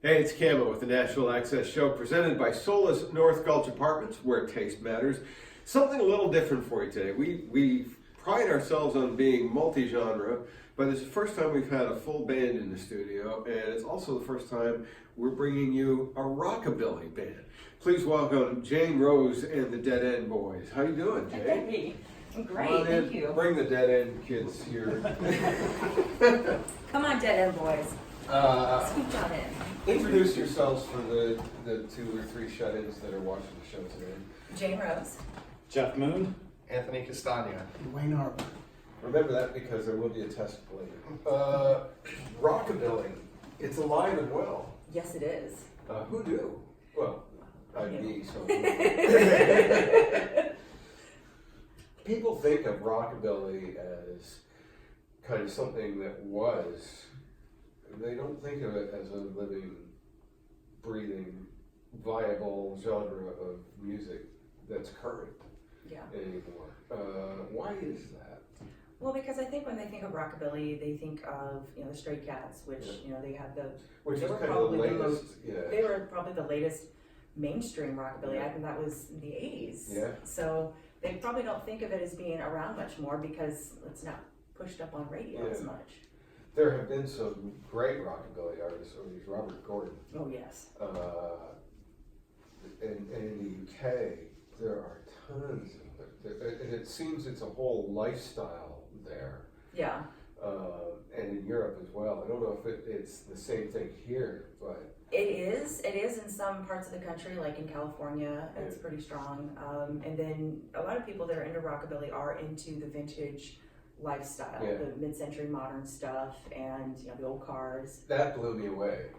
Hey, it's Camo with the Nashville Access Show, presented by Solis North Gulch Apartments, where taste matters. Something a little different for you today. We pride ourselves on being multi-genre, but it's the first time we've had a full band in the studio, and it's also the first time we're bringing you a rockabilly band. Please welcome Jane Rose and the Deadend Boys. How you doing, Jane? Hey, I'm great, thank you. Bring the Deadend kids here. Come on, Deadend Boys. Scooch on in. Introduce yourselves for the 2 or 3 shut-ins that are watching the show today. Jane Rose. Jeff Moon. Anthony Castagna. Wayne Harper. Remember that because there will be a test later. Rockabilly, it's alive and well. Yes, it is. Who knew? Well, me, so. People think of rockabilly as kind of something that was. They don't think of it as a living, breathing, viable genre of music that's current anymore. Why is that? Well, because I think when they think of rockabilly, they think of the Stray Cats, which they had the. Which they is were kind of probably the latest. They were probably the latest mainstream rockabilly. I think that was in the '80s. Yeah. So they probably don't think of it as being around much more because it's not pushed up on radio as much. There have been some great rockabilly artists over these. Robert Gordon. Oh yes. And in the UK, there are tons of it. And it seems it's a whole lifestyle there. Yeah. And in Europe as well. I don't know if it's the same thing here, but... It is in some parts of the country, like in California, it's pretty strong. And then a lot of people that are into rockabilly are into the vintage lifestyle, the mid-century modern stuff, and the old cars. That blew me away.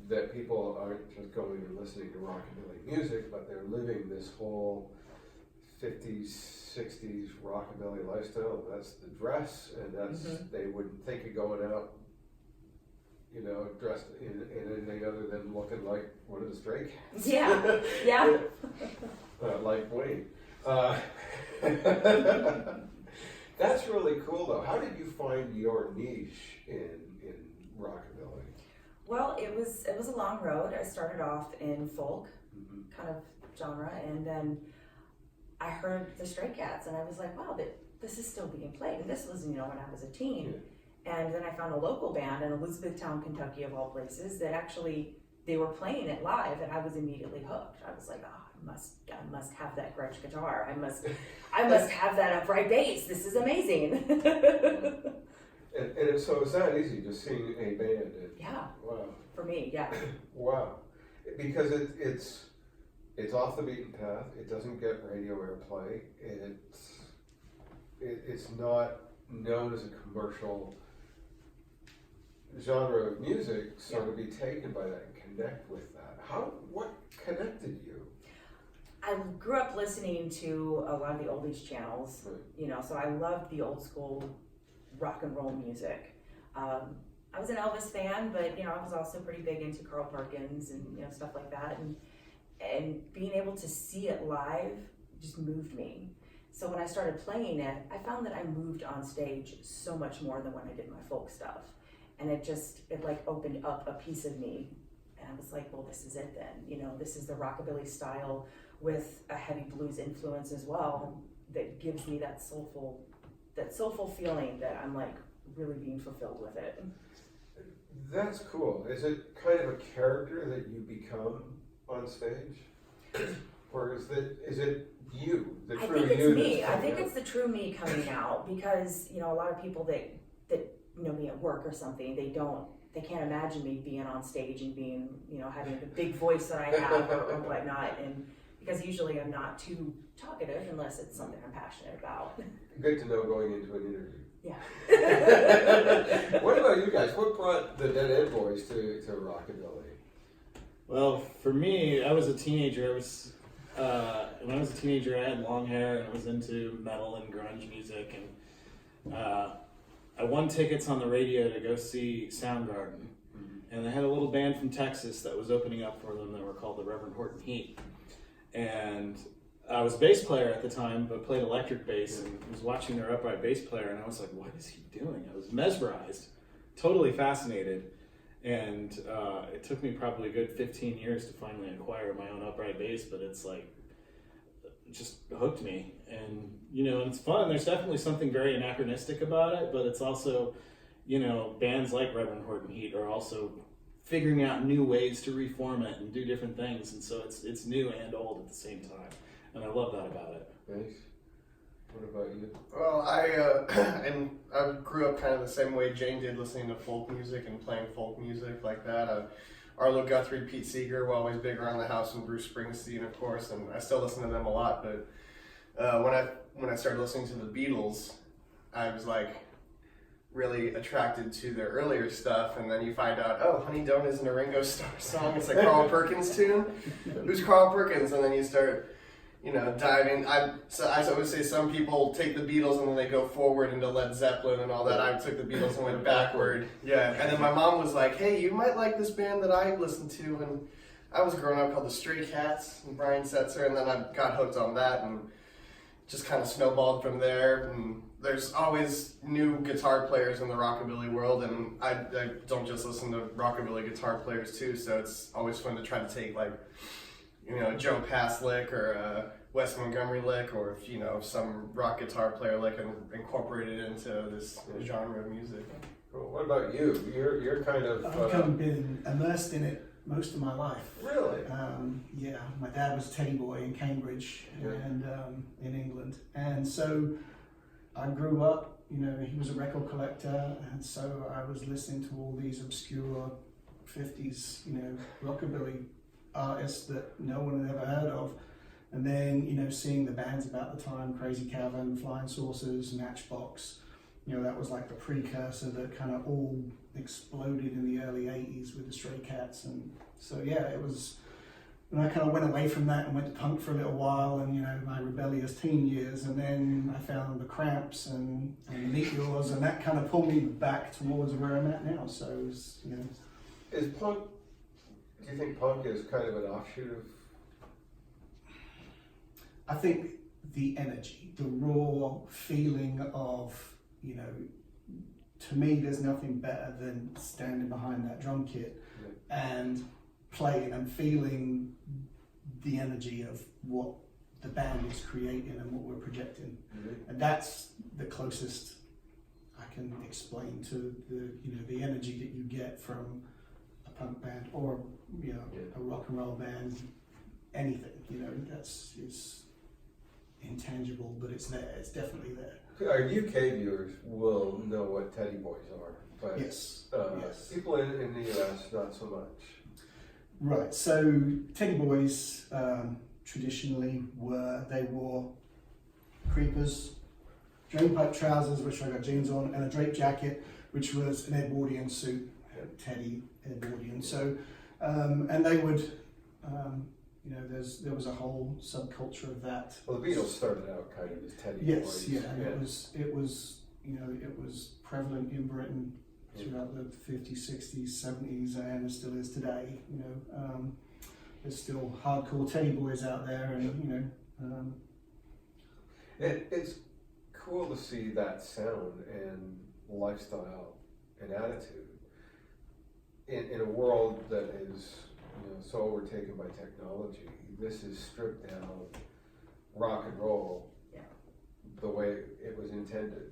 That people aren't just going and listening to rockabilly music, but they're living this whole 50s, 60s rockabilly lifestyle. That's the dress, and that's they wouldn't think of going out, dressed in anything other than looking like one of the Stray Cats. Yeah, yeah. Like Wayne. That's really cool, though. How did you find your niche in rockabilly? Well, it was a long road. I started off in folk kind of genre, and then I heard the Stray Cats, and I was like, wow, this is still being played. And this was, when I was a teen. And then I found a local band in Elizabethtown, Kentucky, of all places, that actually, they were playing it live, and I was immediately hooked. I was like, I must have that grudge guitar. I must have that upright bass. This is amazing. And so it's that easy, just seeing a band. Wow. For me, yeah. Wow. Because it's off the beaten path. It doesn't get radio airplay. It's not known as a commercial genre of music, so to be taken by that and connect with that. What connected you? I grew up listening to a lot of the oldies channels, so I loved the old school rock and roll music. I was an Elvis fan, but I was also pretty big into Carl Perkins and stuff like that, and being able to see it live just moved me. So when I started playing it, I found that I moved on stage so much more than when I did my folk stuff, and it like opened up a piece of me, and I was like, well, this is it then. This is the rockabilly style with a heavy blues influence as well that gives me that soulful feeling that I'm like really being fulfilled with it. That's cool. Is it kind of a character that you become on stage? Or is it you, the true you? I think it's me. I think it's the true me coming out, because a lot of people that know me at work or something, they can't imagine me being on stage and being, having the big voice that I have or whatnot, and because usually I'm not too talkative unless it's something I'm passionate about. Good to know going into an interview. Yeah. What about you guys? What brought the Deadend Boys to rockabilly? Well, for me, I was a teenager. When I was a teenager, I had long hair and I was into metal and grunge music, and I won tickets on the radio to go see Soundgarden, and they had a little band from Texas that was opening up for them that were called the Reverend Horton Heat, and I was a bass player at the time, but played electric bass, and was watching their upright bass player, and I was like, what is he doing? I was mesmerized, totally fascinated, And it took me probably a good 15 years to finally acquire my own upright bass, but it's like, it just hooked me. And, and it's fun. There's definitely something very anachronistic about it, but it's also, bands like Reverend Horton Heat are also figuring out new ways to reform it and do different things. And so it's new and old at the same time. And I love that about it. Nice. What about you? Well, I grew up kind of the same way Jane did, listening to folk music and playing folk music like that. Arlo Guthrie, Pete Seeger were always big around the house, and Bruce Springsteen, of course, and I still listen to them a lot. But when I started listening to the Beatles, I was like really attracted to their earlier stuff, and then you find out, oh, Honey Don't isn't a Ringo Starr song; it's a Carl Perkins tune. Who's Carl Perkins? And then you start, diving. I would say some people take the Beatles and then they go forward into Led Zeppelin and all that. I took the Beatles and went backward. Yeah, and then my mom was like, hey, you might like this band that I listened to, and I was growing up, called the Stray Cats and Brian Setzer, and then I got hooked on that and just kind of snowballed from there. And there's always new guitar players in the rockabilly world, and I don't just listen to rockabilly guitar players too, so it's always fun to try to take like, Joe Pass lick or a Wes Montgomery lick, or some rock guitar player lick, and incorporate it into this genre of music. Well, what about you? You're kind of. I've kind of been immersed in it most of my life. Really? Yeah, my dad was Teddy Boy in Cambridge and in England, and so I grew up. He was a record collector, and so I was listening to all these obscure 50s, rockabilly artists that no one had ever heard of, and then seeing the bands about the time, Crazy Cavern, Flying Saucers, Matchbox, that was like the precursor that kind of all exploded in the early 80s with the Stray Cats. And so it was, and I kind of went away from that and went to punk for a little while, and my rebellious teen years, and then I found the Cramps and the Meteors, and that kind of pulled me back towards where I'm at now. So it was, Is punk? Do you think punk is kind of an offshoot of? I think the energy, the raw feeling of, to me, there's nothing better than standing behind that drum kit and playing and feeling the energy of what the band is creating and what we're projecting. Mm-hmm. And that's the closest I can explain to the energy that you get from a punk band or a rock and roll band, anything. It's intangible, but it's there. It's definitely there. Our UK viewers will know what Teddy Boys are, but yes. People in the US not so much. Right. So Teddy Boys traditionally wore creepers, drainpipe trousers, which I got jeans on, and a draped jacket, which was an Edwardian suit. Teddy Edwardian. So, and they would, there was a whole subculture of that. Well, the Beatles started out kind of as Teddy Yes, Boys. yeah, and it was prevalent in Britain throughout the 50s, 60s, 70s, and it still is today. There's still hardcore Teddy Boys out there, and It's cool to see that sound and lifestyle and attitude in a world that is so overtaken by technology. This is stripped down rock and roll the way it was intended.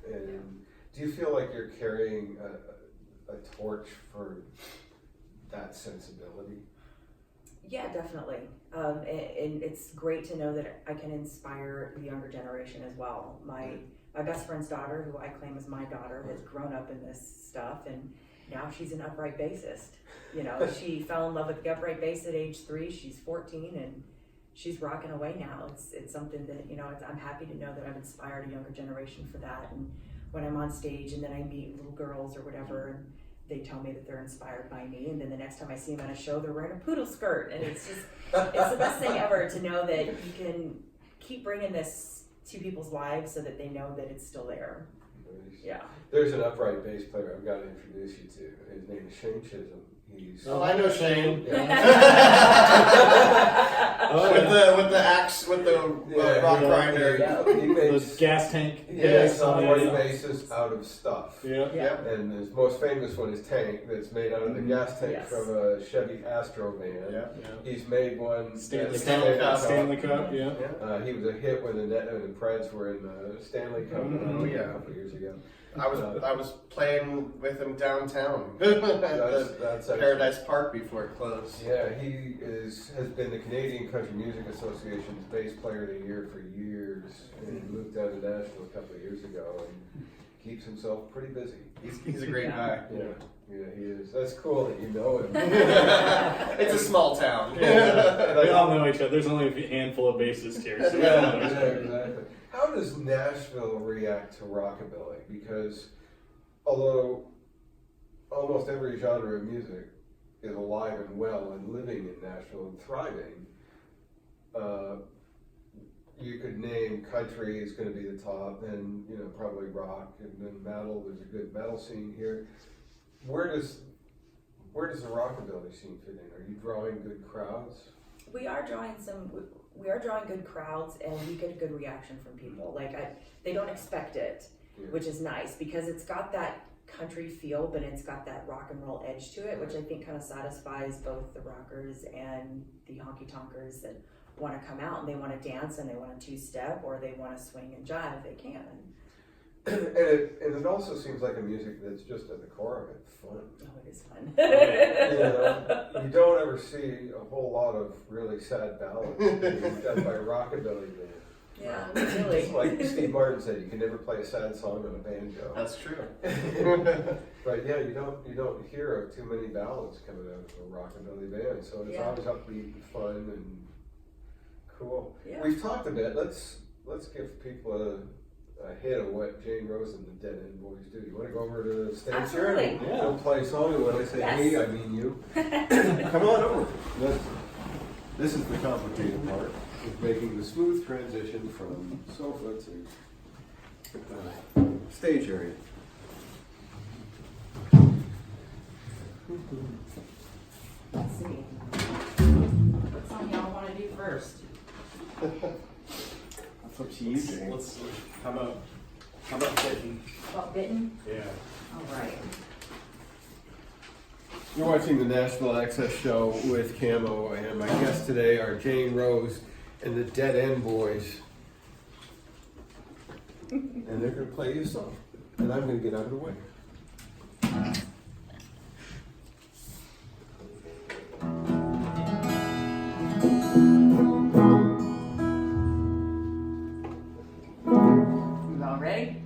And do you feel like you're carrying a torch for that sensibility? Yeah, definitely. And it's great to know that I can inspire the younger generation as well. My best friend's daughter, who I claim is my daughter, has grown up in this stuff, and now she's an upright bassist. She fell in love with the upright bass at age 3. She's 14, and she's rocking away now. It's something that, I'm happy to know that I've inspired a younger generation for that. And when I'm on stage and then I meet little girls or whatever, and they tell me that they're inspired by me, and then the next time I see them at a show, they're wearing a poodle skirt, and it's the best thing ever to know that you can keep bringing this to people's lives so that they know that it's still there. Nice. Yeah. There's an upright bass player I've got to introduce you to. His name is Shane Chisholm. I know Shane. with the axe, with the rock grinder. He makes The gas tank. software Yeah. bases out of stuff. Yeah. Yeah. And his most famous one is Tank, that's made out of the gas tank Yes. from a Chevy Astro van. Yeah. He's made one Stanley that's Cup. Stanley Cup. Yeah. He was a hit when the Preds were in the Stanley Cup Oh, yeah. a couple years ago. I was playing with him downtown at That's the actually- Paradise Park before it closed. Yeah, he has been the Canadian Country Music Association's bass player of the year for years, and he moved down to Nashville a couple of years ago and keeps himself pretty busy. He's a great guy. Yeah, he is. That's cool that you know him. It's a small town. We all know each other. There's only a handful of bassists here. So Yeah, exactly. How does Nashville react to rockabilly? Because although almost every genre of music is alive and well and living in Nashville and thriving, you could name country is going to be the top, then probably rock, and then metal. There's a good metal scene here. Where does the rockabilly scene fit in? Are you drawing good crowds? We are drawing good crowds, and we get a good reaction from people. They don't expect it, which is nice because it's got that country feel, but it's got that rock and roll edge to it, which I think kind of satisfies both the rockers and the honky tonkers that want to come out and they want to dance and they want to two-step or they want to swing and jive if they can. And it also seems like a music that's just at the core of it, fun. Oh, it is fun. You don't ever see a whole lot of really sad ballads being done by rockabilly bands. Yeah, really. It's like Steve Martin said, you can never play a sad song on a banjo. That's true. But yeah, you don't hear of too many ballads coming out of a rockabilly band, so it's always upbeat and fun and cool. Yeah. We've talked a bit. Let's give people a hit of what Jane Rose and the Deadend Boys do. You want to go over to the stage Absolutely. here? And we'll play a song, and when I say Yes. me, I mean you. Come on over. This is the complicated part of making the smooth transition from sofa to stage area. Let's see. What song y'all want to do first? That's up to you, Jane. How about Bitten? About Bitten? Yeah. All right. You're watching the Nashville Access Show with Camo, and my guests today are Jane Rose and the Deadend Boys. And they're going to play you a song, and I'm going to get out of the way. You all ready?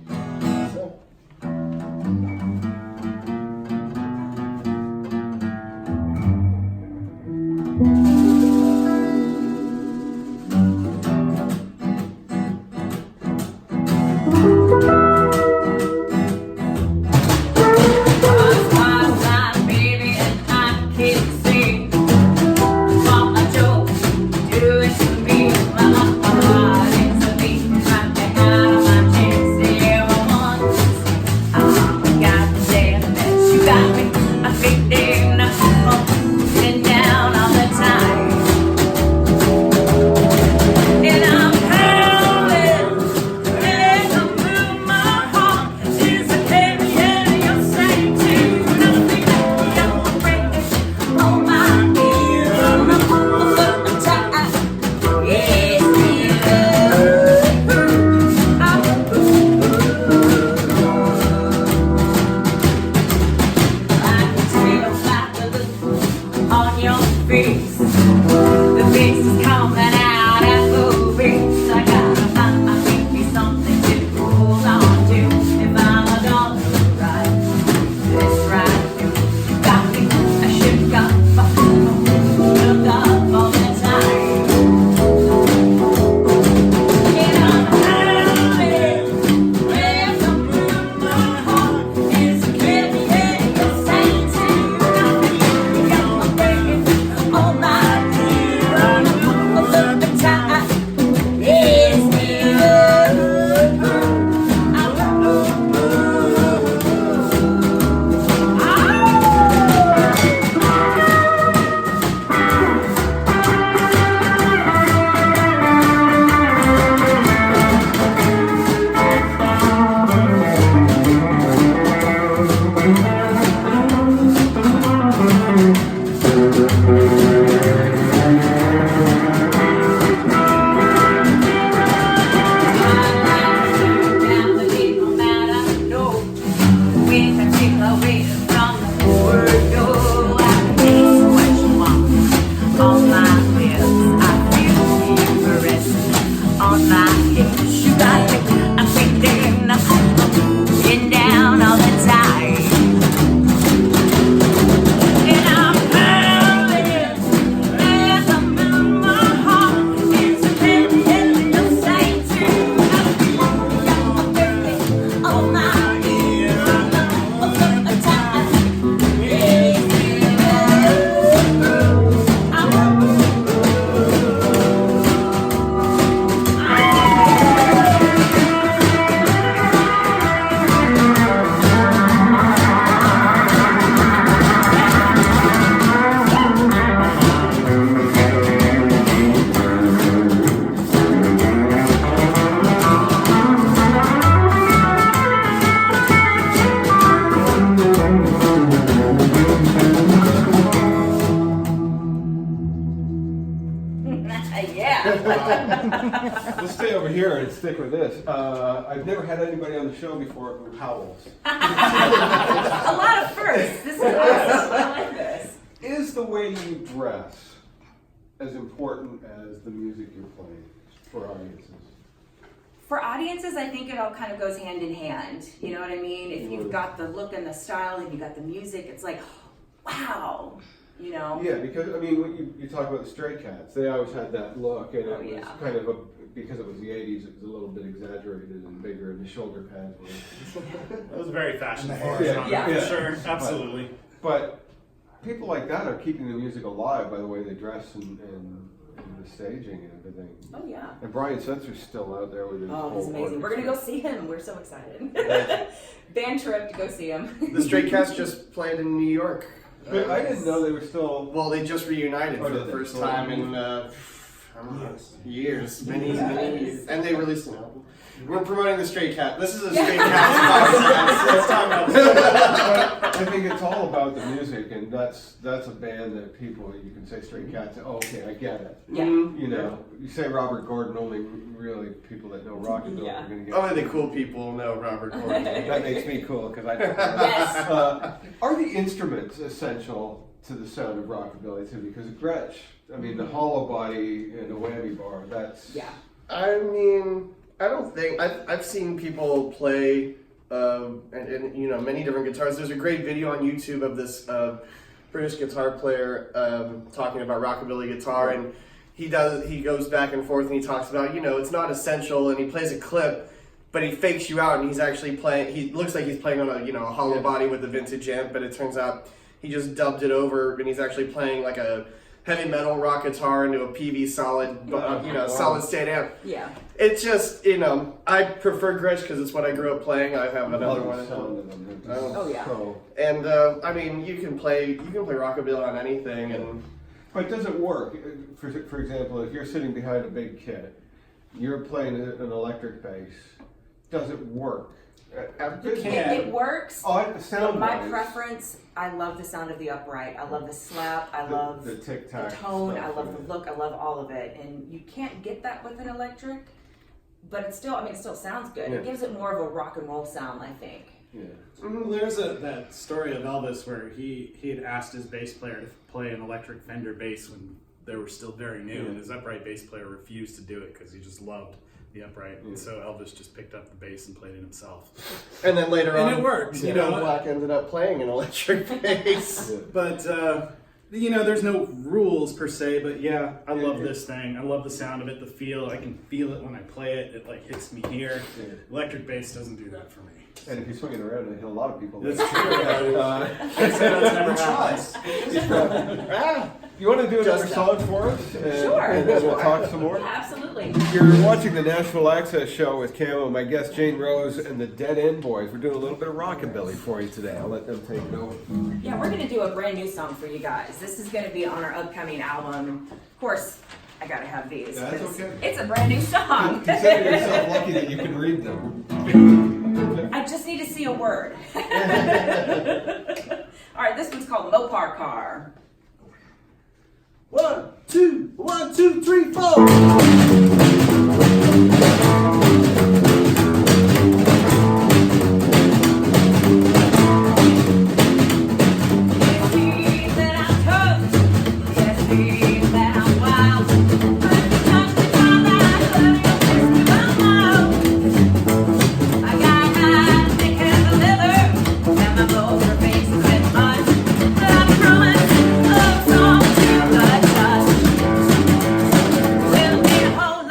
We'll stay over here and stick with this. I've never had anybody on the show before who howls. A lot of firsts. This is awesome. I like this. Is the way you dress as important as the music you're playing for audiences? For audiences, I think it all kind of goes hand in hand. You know what I mean? If you've got the look and the style and you got the music, it's like, wow, you know? Yeah, because I mean, when you talk about the Stray Cats, they always had that look, and it was kind of because it was the '80s, it was a little bit exaggerated and bigger, and the shoulder pads were. It was very fashionable. Yeah. Sure, absolutely. But people like that are keeping the music alive by the way they dress and the staging and everything. Oh, yeah. And Brian Setzer's still out there with his Oh, whole he's amazing. We're going to go see him. We're so excited. Band trip to go see him. The Stray Cats just played in New York. But I didn't know they were still. Well, they just reunited for did the they? first time in I don't know, years, many years, and they released an album. We're promoting the Stray Cat. This is a Stray Cats podcast. Let's talk about I think it's all about the music, and that's a band that people, you can say Stray Cats, oh, okay, I get it. Yeah. You know, you say Robert Gordon, only really people that know Rockabilly Yeah. are going to get Only the cool people know Robert Gordon. That makes me cool, because I don't. Yes. Are the instruments essential to the sound of Rockabilly, too? Because Gretsch, I mean, the hollow body and the whammy bar, that's... Yeah. I mean, I don't think I've seen people play and you know, many different guitars. There's a great video on YouTube of this British guitar player talking about rockabilly guitar, and he goes back and forth and he talks about, you know, it's not essential, and he plays a clip, but he fakes you out and he's actually playing. He looks like he's playing on a hollow body with a vintage amp, but it turns out he just dubbed it over and he's actually playing like a heavy metal rock guitar into a PV solid, solid state amp. Yeah. It's just, I prefer Gretsch because it's what I grew up playing. I have another one at home. Oh, yeah. And I mean, you can play rockabilly on anything, and But does it work? For example, if you're sitting behind a big kit, you're playing an electric bass, does it work? It works. But Sound my preference, I love the sound of the upright. I love the slap. I love the tic-tac the tone. stuff, I love the look. I love all of it. And you can't get that with an electric, but it still sounds good. Yeah. It gives it more of a rock and roll sound, I think. Yeah. Well, there's that story of Elvis where he had asked his bass player to play an electric Fender bass when they were still very new, and his upright bass player refused to do it because he just loved the upright, and so Elvis just picked up the bass and played it himself. And then later on, and it worked. Black ended up playing an electric bass. But there's no rules per se. But yeah, I love this thing. I love the sound of it, the feel. I can feel it when I play it. It like hits me here. Yeah. Electric bass doesn't do that for me. And if you swing it around, it hit a lot of people. That's true. That's never happened. You want to do another Just song for us? Sure. And then we'll talk some more? Yeah, absolutely. You're watching the Nashville Access Show with Camo, my guest Jane Rose, and the Deadend Boys. We're doing a little bit of rockabilly for you today. I'll let them take it over. Yeah, we're going to do a brand new song for you guys. This is going to be on our upcoming album. Of course, I got to have these. That's 'cause okay. It's a brand new song. Consider yourself lucky that you can read them. I just need to see a word. All right, this one's called Mopar Car. 1, 2, 1, 2, 3, 4. Whole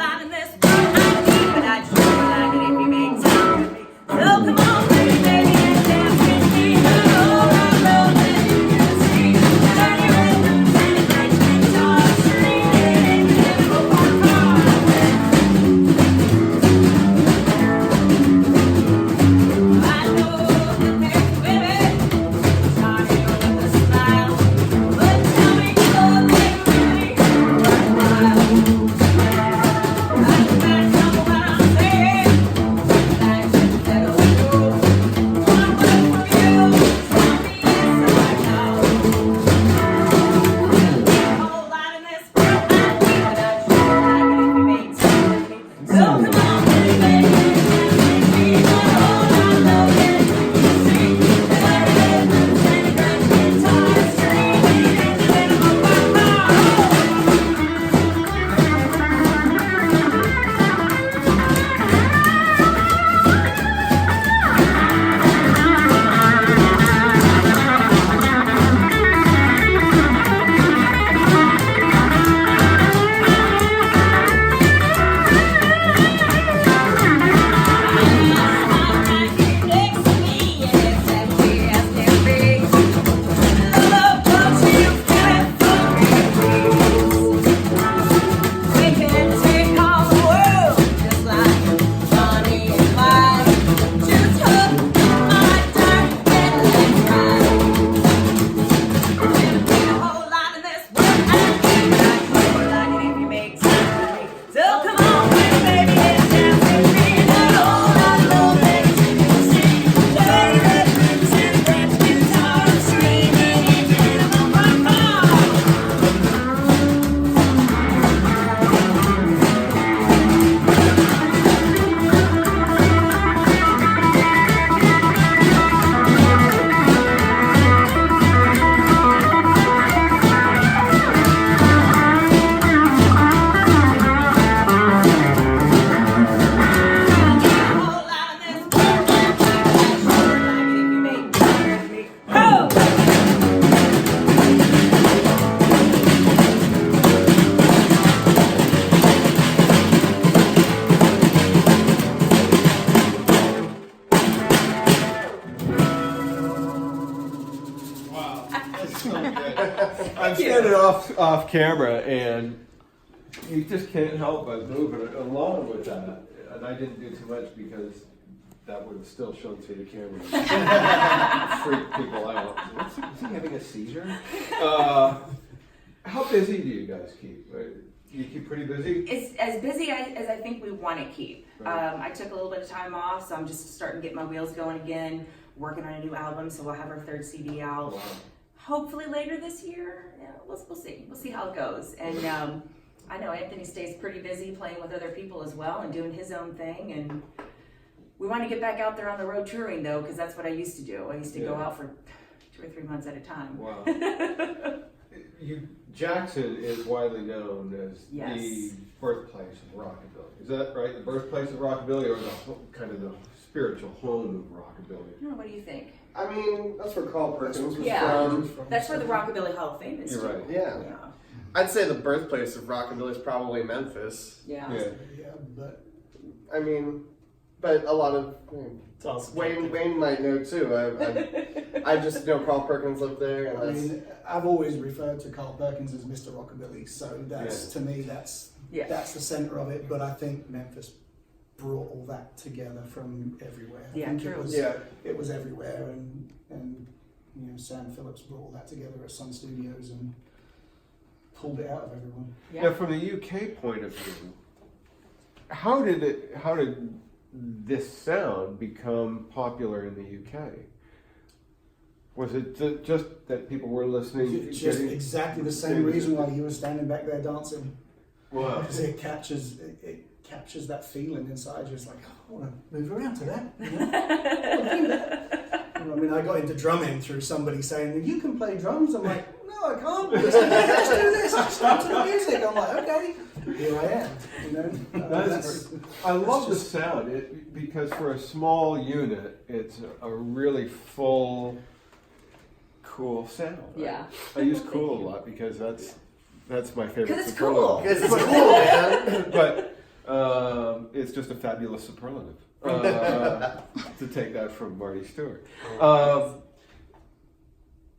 I'm standing off camera, and you just can't help but move along with that. And I didn't do too much because that would have still shown through the camera. Freak people out. Is he having a seizure? How busy do you guys keep? You keep pretty busy? It's as busy as I think we want to keep. Right. I took a little bit of time off, so I'm just starting to get my wheels going again, working on a new album, so we'll have our 3rd CD out. Wow. Hopefully later this year. Yeah, we'll see. We'll see how it goes. And I know Anthony stays pretty busy playing with other people as well and doing his own thing. And we want to get back out there on the road touring, though, because that's what I used to do. I used to go out for 2 or 3 months at a time. Wow. Jackson is widely known as the birthplace of rockabilly. Is that right? The birthplace of rockabilly, or kind of the spiritual home of rockabilly? What do you think? I mean, that's where Carl Perkins was Yeah. from. That's where the Rockabilly Hall of Fame is. You're too. right. Yeah. Yeah. I'd say the birthplace of rockabilly is probably Memphis. Yeah. Yeah. Yeah, but I mean, but a lot of It's also Wayne might know too. I just know Carl Perkins lived there, and I that's mean, I've always referred to Carl Perkins as Mr. Rockabilly, so that's to me that's the center of it. But I think Memphis brought all that together from everywhere. I think true. it was everywhere, and you know, Sam Phillips brought all that together at Sun Studios and pulled it out of everyone. Yeah. Now, from the UK point of view, how did this sound become popular in the UK? Was it just that people were listening? Just exactly the same reason why he was standing back there dancing. Wow. Because it captures that feeling inside you. It's like, oh, I want to move around to that. You know? I wanna do that. I mean, I got into drumming through somebody saying, you can play drums. I'm like, no, I can't. Let's do this. I started the music. I'm like, okay, here I am. You know? I love the sound because for a small unit, it's a really full, cool sound. Yeah. I use cool a lot because that's my favorite. Because it's cool. it's cool, man. But it's just a fabulous superlative. To take that from Marty Stewart.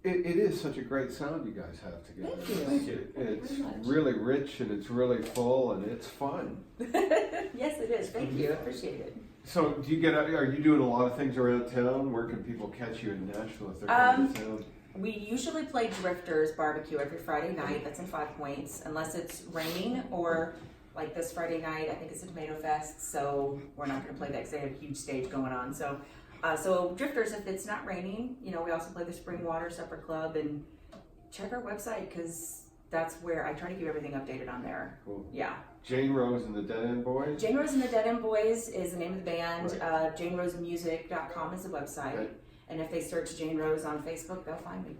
It is such a great sound you guys have together. Thank you. It's Very much. really rich and it's really full and it's fun. Yes, it is. Thank you. I appreciate it. So do you are you doing a lot of things around town? Where can people catch you in Nashville if they're coming to town? We usually play Drifters Barbecue every Friday night. That's in 5 Points, unless it's raining or like this Friday night. I think it's a Tomato Fest, so we're not going to play that because they have a huge stage going on. So Drifters, if it's not raining, you know, we also play the Spring Water Supper Club, and check our website because that's where I try to keep everything updated on there. Cool. Yeah. Jane Rose and the Deadend Boys? Jane Rose and the Deadend Boys is the name of the band. Right. JaneRoseMusic.com is the website. Right. And if they search Jane Rose on Facebook, they'll find me.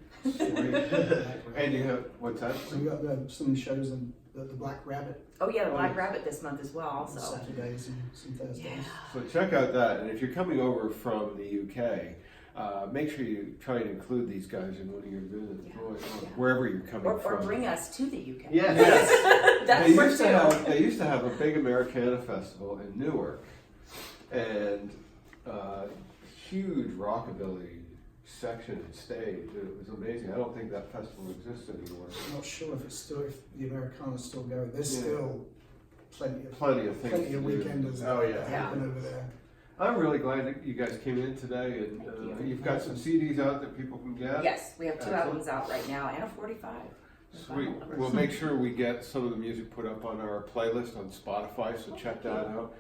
And you have, what's that? So we got some shows in the Black Rabbit Oh yeah, the Black Rabbit this month as well. on Also. Saturdays and some Thursdays. Yeah. So check out that, and if you're coming over from the UK, make sure you try and include these guys in one of your visits, Yeah. or Yeah. wherever you're coming Or from. bring us to the UK. Yes. That's worth too. They used to have a big Americana festival in Newark, and huge rockabilly section and stage. It was amazing. I don't think that festival exists anymore. I'm not sure if the Americana's still going. There's Yeah. still plenty of Plenty of things plenty of to do. weekenders Oh, yeah. that happen over there. I'm really glad that you guys came in today, and Thank you. you've got some CDs out that people can get. Yes, we have 2 Excellent. albums out right now and a 45. Sweet. We'll make sure we get some of the music put up on our playlist on Spotify, so check that out.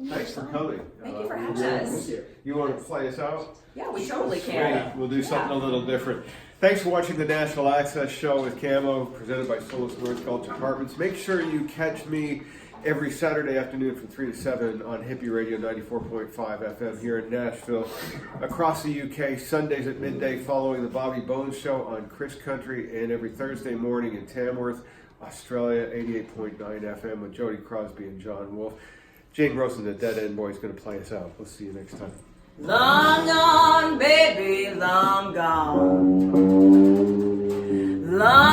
Thanks for coming. Thank you for having really- us. You want to play us out? Yeah, we totally can. Sweet. We'll do something a little different. Thanks for watching the Nashville Access Show with Camo, presented by Solis North Gulch Apartments. Make sure you catch me every Saturday afternoon from 3 to 7 on Hippie Radio 94.5 FM here in Nashville. Across the UK, Sundays at midday following the Bobby Bones Show on Chris Country, and every Thursday morning in Tamworth, Australia, 88.9 FM with Jody Crosby and John Wolfe. Jane Rose and the Deadend Boys going to play us out. We'll see you next time. Long gone, baby, long gone. Long